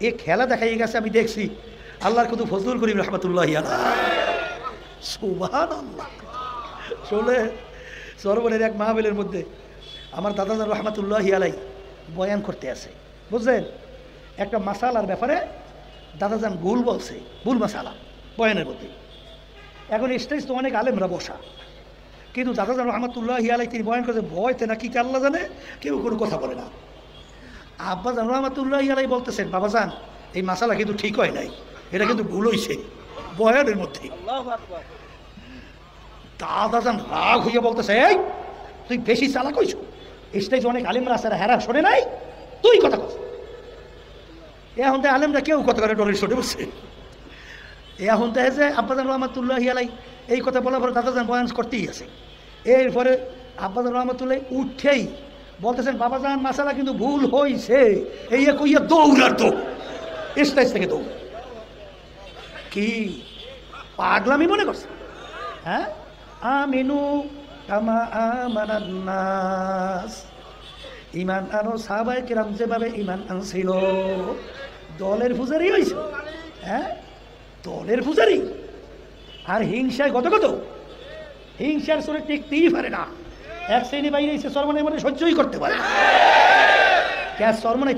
এ খেলা দেখাই গেছে আমি দেখছি। আল্লাহর কত ফজলুল করিম রহমতুল্লাহি আলাইহি, সুবহানাল্লাহ। শোনে সরবরের এক মাহফিলের মধ্যে আমার দাদাজান রহমতুল্লাহি আলাইহি বয়ান করতে আছে, বুঝলেন? একটা মাসালার ব্যাপারে দাদাজান ভুল বলছে, ভুল মাসালা বয়ানের মধ্যে। এখন স্টেজ তো অনেক আলেমরা বসা, কিন্তু দাদাজান রহমতুল্লাহি আলাইহি তিনি বয়ান করতে ভয়তে না কি আল্লাহ জানে, কেউ কোনো কথা বলে না। আব্বাজান রহমতুল্লাহি আলাইহি বলতেছেন, বাবাজান এই মাসালা কিন্তু ঠিক হয় নাই, এটা কিন্তু ভুল হয়েছে বয়ানের মধ্যে। দাদাজান রাগ হইয়া বলতেছে, এই তুই বেশি চালাক হইছ, স্টেজ অনেক আলেমরা আছে, হেরা শোনে নাই, তুই কথা কস। এখন তো আলেমরা কেউ কথা করে ডরে শোনে বসছে। এখন দেখে যে আব্বাজান রহমতুল্লাহি আলাইহি এই কথা বলার পরে দাদাজান বয়ান করতেই আছে। এরপরে আব্বাজান রহমতুল্লাহি উঠেই বলতেছেন, বাবাজান মাসালা কিন্তু ভুল হয়েছে, এই কইয়া দৌড়ার তো স্টেজ থেকে দৌড়। কি পাগলামি মনে করছে? হ্যাঁ, আমিনু কামা আমানান নাস, ইমান আনো সাহাবায়ে কেরাম যেভাবে ইমান আনছিল। দলের পূজারি হয়েছে, হ্যাঁ দলের পূজারি। আর হিংসায় কত কত হিংসার সুরে টিকতেই পারে না। এক শ্রেণী বাইরে এসে সরমনের মধ্যে সহ্যই করতে পারে না। গ্যাস সরমনাই